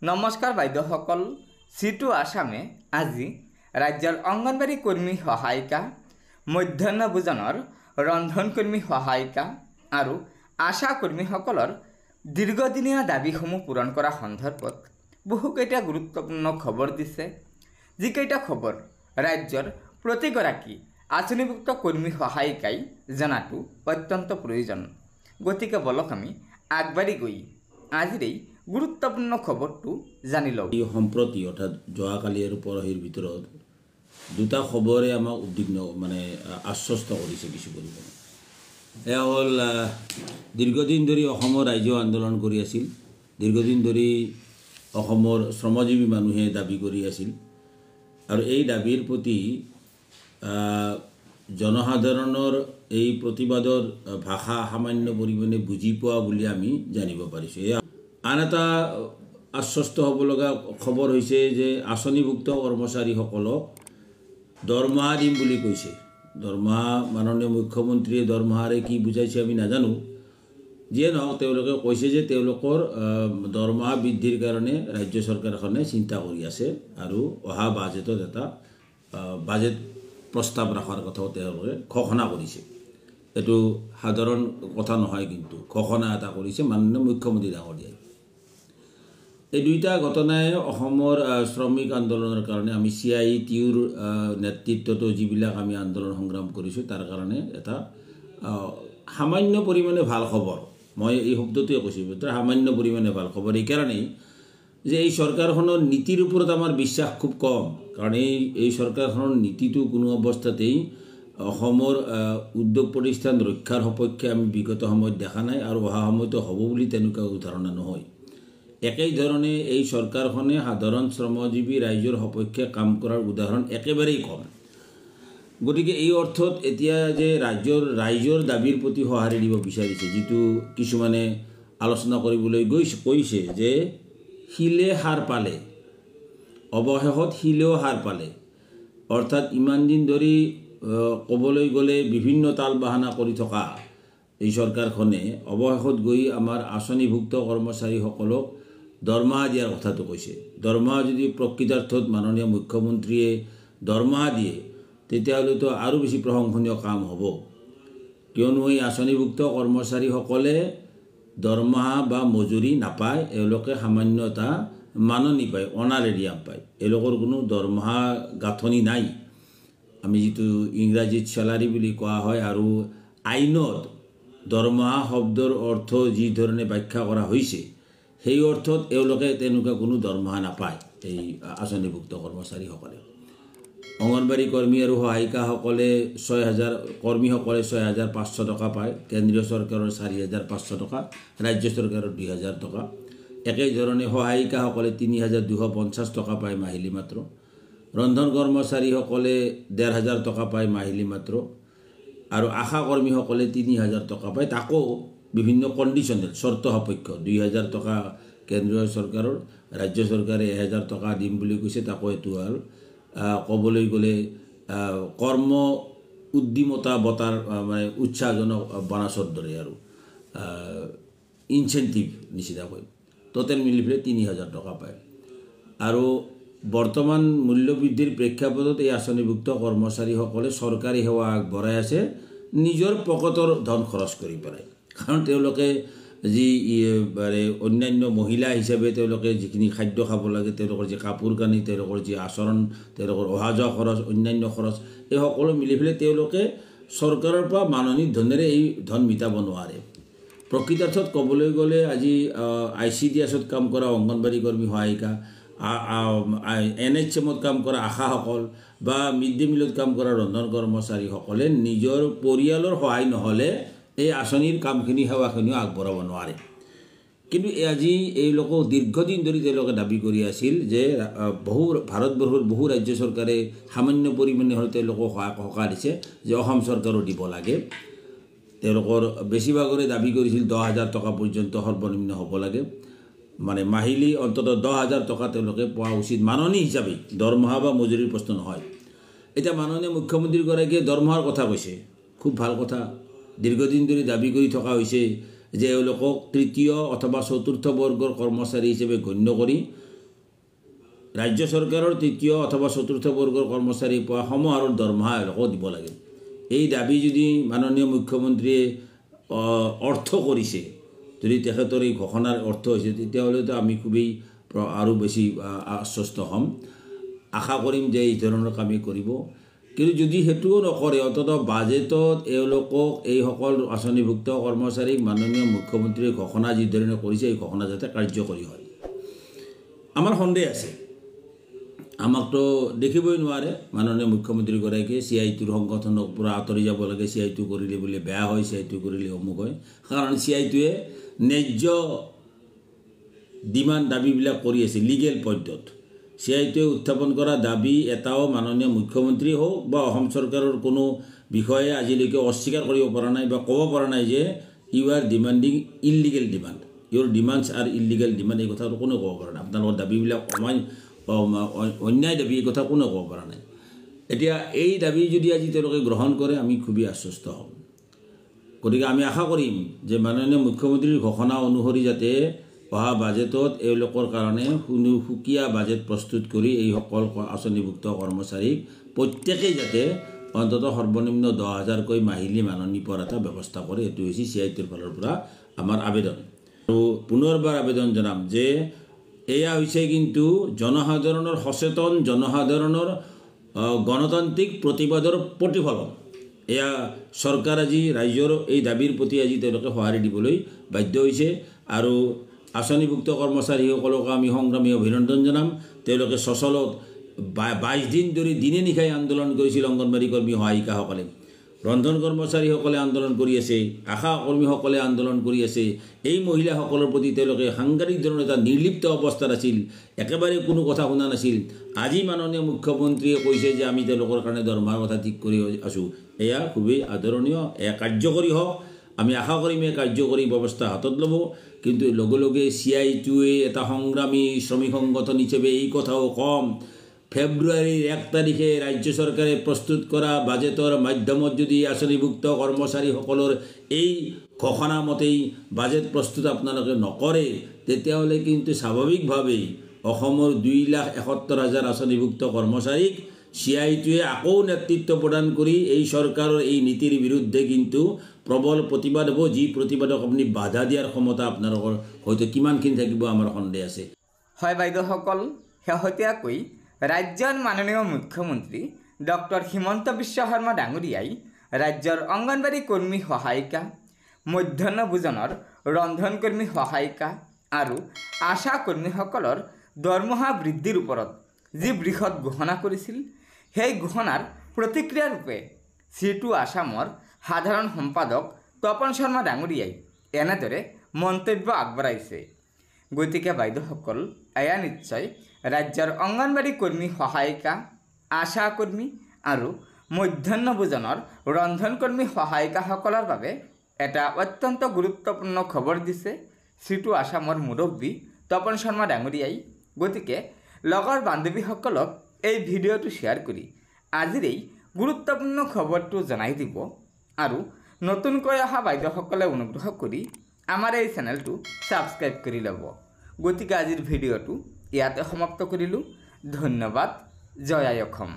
নমস্কাৰ বাইদেউসকল, সিটু আসামে আজি ৰাজ্যৰ অংগনবাড়ী কৰ্মী সহায়িকা, মধ্যাহ্ন ভোজনৰ ৰন্ধন কৰ্মী সহায়িকা আৰু আশা কৰ্মীসকলৰ দীৰ্ঘদিনীয়া দাবীসমূহ পূৰণ কৰা সন্দৰ্ভত বহুকেইটা গুৰুত্বপূৰ্ণ খবৰ দিছে। যিকেইটা খবৰ ৰাজ্যৰ প্ৰতিগৰাকী আঁচনিভুক্ত কৰ্মী সহায়িকাই জনাটো অত্যন্ত প্ৰয়োজন। গতিকে বলক আমি আগবাঢ়ি গৈ আজিৰ এই গুৰুত্বপূৰ্ণ খবৰটো জানি লওঁ। এই সম্প্ৰতি অৰ্থাৎ যোৱাকালি আৰু পৰহিৰ ভিতৰত দুটা খবৰে আমাক উদ্বিগ্ন আশ্বস্ত কৰিছে কিছু পৰিমাণে। এয়া হ'ল দীৰ্ঘদিন ধৰি অসমৰ ৰাইজে আন্দোলন কৰি আছিল, দীৰ্ঘদিন ধৰি অসমৰ শ্ৰমজীৱী মানুহে দাবী কৰি আছিল আৰু এই দাবীৰ প্ৰতি জনসাধাৰণৰ এই প্ৰতিবাদৰ ভাষা সামান্য পৰিমাণে বুজি পোৱা বুলি আমি জানিব পাৰিছোঁ। আন এটা আশ্বস্ত হ'ব লগা খবৰ হৈছে যে আঁচনিভুক্ত কৰ্মচাৰীসকলক দৰমহা দিম বুলি কৈছে। দৰমহা মাননীয় মুখ্যমন্ত্ৰীয়ে দৰমহাৰে কি বুজাইছে আমি নাজানো। যিয়ে নহওক তেওঁলোকে কৈছে যে তেওঁলোকৰ দৰমহা বৃদ্ধিৰ কাৰণে ৰাজ্য চৰকাৰখনে চিন্তা কৰি আছে আৰু অহা বাজেটত এটা বাজেট প্ৰস্তাৱ ৰখাৰ কথাও তেওঁলোকে ঘোষণা কৰিছে। এইটো সাধাৰণ কথা নহয়, কিন্তু ঘোষণা এটা কৰিছে মাননীয় মুখ্যমন্ত্ৰী ডাঙৰীয়াই। এই দুইটা ঘটনাই অসমৰ শ্ৰমিক আন্দোলনৰ কাৰণে আমি CITUৰ নেতৃত্বত যিবিলাক আমি আন্দোলন সংগ্ৰাম কৰিছোঁ তাৰ কাৰণে এটা সামান্য পৰিমাণে ভাল খবৰ। মই এই শব্দটোৱে কৈছোঁ, সামান্য পৰিমাণে ভাল খবৰ এইকাৰণেই যে এই চৰকাৰখনৰ নীতিৰ ওপৰত আমাৰ বিশ্বাস খুব কম। কাৰণ এই চৰকাৰখনৰ নীতিটো কোনো অৱস্থাতেই অসমৰ উদ্যোগ প্ৰতিষ্ঠান ৰক্ষাৰ সপক্ষে আমি বিগত সময়ত দেখা নাই আৰু অহা সময়তো হ'ব বুলি তেনেকুৱা ধাৰণা নহয়। একেই ধৰণে এই চৰকাৰখনে সাধাৰণ শ্ৰমজীৱী ৰাইজৰ সপক্ষে কাম কৰাৰ উদাহৰণ একেবাৰেই কম। গতিকে এই অৰ্থত এতিয়া যে ৰাইজৰ দাবীৰ প্ৰতি সঁহাৰি দিব বিচাৰিছে, যিটো কিছুমানে আলোচনা কৰিবলৈ কৈছে যে শিলে সাৰ পালে, অৱশেষত শিলেও সাৰ পালে। অৰ্থাৎ ইমান দিন ধৰি ক'বলৈ গ'লে বিভিন্ন তাল বাহানা কৰি থকা এই চৰকাৰখনে অৱশেষত গৈ আমাৰ আঁচনিভুক্ত কৰ্মচাৰীসকলক দৰমহা দিয়াৰ কথাটো কৈছে। দৰমহা যদি প্ৰকৃতাৰ্থত মাননীয় মুখ্যমন্ত্ৰীয়ে দৰমহা দিয়ে তেতিয়াহ'লেতো আৰু বেছি প্ৰশংসনীয় কাম হ'ব। কিয়নো এই আঁচনিভুক্ত কৰ্মচাৰীসকলে দৰমহা বা মজুৰি নাপায়, এওঁলোকে সামান্য এটা মাননি পায়, অনাৰেৰিয়াম পায়। এওঁলোকৰ কোনো দৰমহা গাঁথনি নাই। আমি যিটো ইংৰাজীত চেলাৰী বুলি কোৱা হয় আৰু আইনত দৰমহা শব্দৰ অৰ্থ যি ধৰণে ব্যাখ্যা কৰা হৈছে সেই অৰ্থত এওঁলোকে তেনেকুৱা কোনো দৰমহা নাপায়। এই আঁচনিভুক্ত কৰ্মচাৰীসকলে অংগনবাড়ী কৰ্মী আৰু সহায়িকাসকলে 6,500 টকা পায়। কেন্দ্ৰীয় চৰকাৰৰ 4,500 টকা, ৰাজ্য চৰকাৰৰ 2,000 টকা। একেধৰণে সহায়িকাসকলে 3,250 টকা পায় মাহিলী মাত্ৰ। ৰন্ধন কৰ্মচাৰীসকলে 1,500 টকা পায় মাহিলী মাত্ৰ আৰু আশা কৰ্মীসকলে 3,000 টকা পায়। তাকো বিভিন্ন কণ্ডিশ্যনেল চৰ্ত সাপেক্ষ। 2,000 টকা কেন্দ্ৰীয় চৰকাৰৰ, ৰাজ্য চৰকাৰে 1,000 টকা দিম বুলি কৈছে। তাকো এইটো হ'ল ক'বলৈ গ'লে কৰ্ম উদ্যমতা বঁটাৰ উৎসাহজনক বনাছৰ দৰে আৰু ইনচেণ্টিভ নিচিনাকৈ টোটেল মিলি পেলাই 3,000 টকা পায়। আৰু বৰ্তমান মূল্যবৃদ্ধিৰ প্ৰেক্ষাপটত এই আঁচনিভুক্ত কৰ্মচাৰীসকলে চৰকাৰী সেৱা আগবঢ়াই আছে নিজৰ পকেটৰ ধন খৰচ কৰি পেলাই। কাৰণ তেওঁলোকে যি অন্যান্য মহিলা হিচাপে তেওঁলোকে যিখিনি খাদ্য খাব লাগে, তেওঁলোকৰ যি কাপোৰ কানি, তেওঁলোকৰ যি আচৰণ, তেওঁলোকৰ অহা যোৱা খৰচ, অন্যান্য খৰচ, এই সকলো মিলি পেলাই তেওঁলোকে চৰকাৰৰ পৰা মাননি ধনেৰে এই ধন মিটাব নোৱাৰে। প্ৰকৃতাৰ্থত ক'বলৈ গ'লে আজি ICDSত কাম কৰা অংগনবাড়ী কৰ্মী সহায়িকা, NHMত কাম কৰা আশাসকল বা মিড ডে মিলত কাম কৰা ৰন্ধন কৰ্মচাৰীসকলে নিজৰ পৰিয়ালৰ সহায় নহ'লে এই আঁচনিৰ কামখিনি সেৱাখিনিও আগবঢ়াব নোৱাৰে। কিন্তু আজি এইলোকক দীৰ্ঘদিন ধৰি তেওঁলোকে দাবী কৰি আছিল যে ভাৰতবৰ্ষৰ বহু ৰাজ্য চৰকাৰে সামান্য পৰিমাণে হ'লে তেওঁলোকক সহায় দিছে, যে অসম চৰকাৰো দিব লাগে। তেওঁলোকৰ বেছিভাগৰে দাবী কৰিছিল 10,000 টকা পৰ্যন্ত সৰ্বনিম্ন হ'ব লাগে। মাহিলী অন্ততঃ 10,000 টকা তেওঁলোকে পোৱা উচিত মাননি হিচাপে, দৰমহা বা মজুৰিৰ প্ৰশ্ন নহয়। এতিয়া মাননীয় মুখ্যমন্ত্ৰীগৰাকীয়ে দৰমহাৰ কথা কৈছে, খুব ভাল কথা। দীৰ্ঘদিন ধৰি দাবী কৰি থকা হৈছে যে এওঁলোকক তৃতীয় অথবা চতুৰ্থ বৰ্গৰ কৰ্মচাৰী হিচাপে গণ্য কৰি ৰাজ্য চৰকাৰৰ তৃতীয় অথবা চতুৰ্থ বৰ্গৰ কৰ্মচাৰী পোৱা সমাৰোহ দৰমহা এওঁলোকক দিব লাগে। এই দাবী যদি মাননীয় মুখ্যমন্ত্ৰীয়ে অৰ্থ কৰিছে, যদি তেখেতৰ এই ঘোষণাৰ অৰ্থ হৈছে, তেতিয়াহ'লেতো আমি খুবেই আৰু বেছি আশ্বস্ত হ'ম। আশা কৰিম যে এই ধৰণৰ কামেই কৰিব। কিন্তু যদি সেইটোও নকৰে, অন্ততঃ বাজেটত এওঁলোকক এইসকল আঁচনিভুক্ত কৰ্মচাৰীক মাননীয় মুখ্যমন্ত্ৰীয়ে ঘোষণা যি ধৰণে কৰিছে, এই ঘোষণা যাতে কাৰ্যকৰী হয়। আমাৰ সন্দেহ আছে, আমাকতো দেখিবই নোৱাৰে মাননীয় মুখ্যমন্ত্ৰীগৰাকীয়ে CITUৰ সংগঠনক পূৰা আঁতৰি যাব লাগে, CITU কৰিলে বোলে বেয়া হয়, CITU কৰিলে অমুক হয়। কাৰণ CITUৱে ন্যায্য ডিমাণ্ড দাবীবিলাক কৰি আছে লিগেল পইণ্টত। CITUৱে উত্থাপন কৰা দাবী এটাও মাননীয় মুখ্যমন্ত্ৰী হওক বা অসম চৰকাৰৰ কোনো বিষয়ে আজিলৈকে অস্বীকাৰ কৰিব পৰা নাই বা ক'ব পৰা নাই যে you are demanding illegal demand, your demands are illegal demand. এই কথাটো কোনেও ক'ব পৰা নাই। আপোনালোকৰ দাবীবিলাক অন্যায় দাবী, এই কথা কোনেও ক'ব পৰা নাই। এতিয়া এই দাবী যদি আজি তেওঁলোকে গ্ৰহণ কৰে, আমি খুবেই আশ্বস্ত হ'ম। গতিকে আমি আশা কৰিম যে মাননীয় মুখ্যমন্ত্ৰীৰ ঘোষণা অনুসৰি যাতে অহা বাজেটত এওঁলোকৰ কাৰণে সুকীয়া বাজেট প্ৰস্তুত কৰি এইসকল আঁচনিভুক্ত কৰ্মচাৰীক প্ৰত্যেকেই যাতে অন্ততঃ সৰ্বনিম্ন 10,000কৈ মাহিলী মাননি পোৱাৰ এটা ব্যৱস্থা কৰে। এইটো হৈছে CITUৰ ফালৰ পৰা আমাৰ আবেদন। আৰু পুনৰবাৰ আবেদন জনাম যে এয়া হৈছে কিন্তু জনসাধাৰণৰ সচেতন, জনসাধাৰণৰ গণতান্ত্ৰিক প্ৰতিবাদৰ প্ৰতিফলন। এয়া চৰকাৰ আজি ৰাইজৰ এই দাবীৰ প্ৰতি আজি তেওঁলোকে সঁহাৰি দিবলৈ বাধ্য হৈছে। আৰু আঁচনিভুক্ত কৰ্মচাৰীসকলক আমি সংগ্ৰামী অভিনন্দন জনাম। তেওঁলোকে সচলত 22 দিন ধৰি দিনে নিশাই আন্দোলন কৰিছিল। অংগনবাড়ী কৰ্মী সহায়িকাসকলে, ৰন্ধন কৰ্মচাৰীসকলে আন্দোলন কৰি আছে, আশা কৰ্মীসকলে আন্দোলন কৰি আছে। এই মহিলাসকলৰ প্ৰতি তেওঁলোকে সাংঘাতিক ধৰণৰ এটা নিৰ্লিপ্ত অৱস্থাত আছিল, একেবাৰে কোনো কথা শুনা নাছিল। আজি মাননীয় মুখ্যমন্ত্ৰীয়ে কৈছে যে আমি তেওঁলোকৰ কাৰণে দৰমহাৰ কথা ঠিক কৰি আছোঁ। এয়া খুবেই আদৰণীয়, এয়া কাৰ্যকৰী হওক। আমি আশা কৰিম এই কাৰ্যকৰী ব্যৱস্থা হাতত ল'ব। কিন্তু লগে লগে CITUৱে এটা সংগ্ৰামী শ্ৰমিক সংগঠন হিচাপে এই কথাও কম, ফেব্ৰুৱাৰীৰ 1 তাৰিখে ৰাজ্য চৰকাৰে প্ৰস্তুত কৰা বাজেটৰ মাধ্যমত যদি আঁচনিভুক্ত কৰ্মচাৰীসকলৰ এই ঘোষণা মতেই বাজেট প্ৰস্তুত আপোনালোকে নকৰে, তেতিয়াহ'লে কিন্তু স্বাভাৱিকভাৱেই অসমৰ 2,71,000 আঁচনিভুক্ত কৰ্মচাৰীক CITUৱে আকৌ নেতৃত্ব প্ৰদান কৰি এই চৰকাৰৰ এই নীতিৰ বিৰুদ্ধে কিন্তু প্ৰবল প্ৰতিবাদ হ'ব। যি প্ৰতিবাদক আপুনি বাধা দিয়াৰ ক্ষমতা আপোনালোকৰ হয়তো কিমানখিনি থাকিব আমাৰ সন্দেহ আছে। হয় বাইদেউসকল, শেহতীয়াকৈ ৰাজ্যৰ মাননীয় মুখ্যমন্ত্ৰী ডক্টৰ হিমন্ত বিশ্ব শৰ্মা ডাঙৰীয়াই ৰাজ্যৰ অংগনবাড়ী কৰ্মী সহায়িকা, মধ্যাহ্ন ভোজনৰ ৰন্ধন কৰ্মী সহায়িকা আৰু আশা কৰ্মীসকলৰ দৰমহা বৃদ্ধিৰ ওপৰত যি বৃহৎ ঘোষণা কৰিছিল, সেই ঘোষণাৰ প্ৰতিক্ৰিয়া ৰূপে CITU আসামৰ সাধাৰণ সম্পাদক তপন শৰ্মা ডাঙৰীয়াই এনেদৰে মন্তব্য আগবঢ়াইছে। গতিকে বাইদেউসকল, এয়া নিশ্চয় ৰাজ্যৰ অংগনবাড়ী কৰ্মী সহায়িকা, আশা কৰ্মী আৰু মধ্যাহ্ন ভোজনৰ ৰন্ধন কৰ্মী সহায়িকাসকলৰ বাবে এটা অত্যন্ত গুৰুত্বপূৰ্ণ খবৰ দিছে CITU আসামৰ মুৰব্বী তপন শৰ্মা ডাঙৰীয়াই। গতিকে লগৰ বান্ধৱীসকলক এই ভিডিঅ'টো শ্বেয়াৰ কৰি আজিৰ এই গুৰুত্বপূৰ্ণ খবৰটো জনাই দিব। আৰু নতুনকৈ অহা বাইদেউসকলে অনুগ্ৰহ কৰি আমাৰ এই চেনেলটো ছাবস্ক্ৰাইব কৰি ল'ব। গতিকে আজিৰ ভিডিঅ'টো ইয়াতে সমাপ্ত কৰিলোঁ। ধন্যবাদ। জয় আই অসম।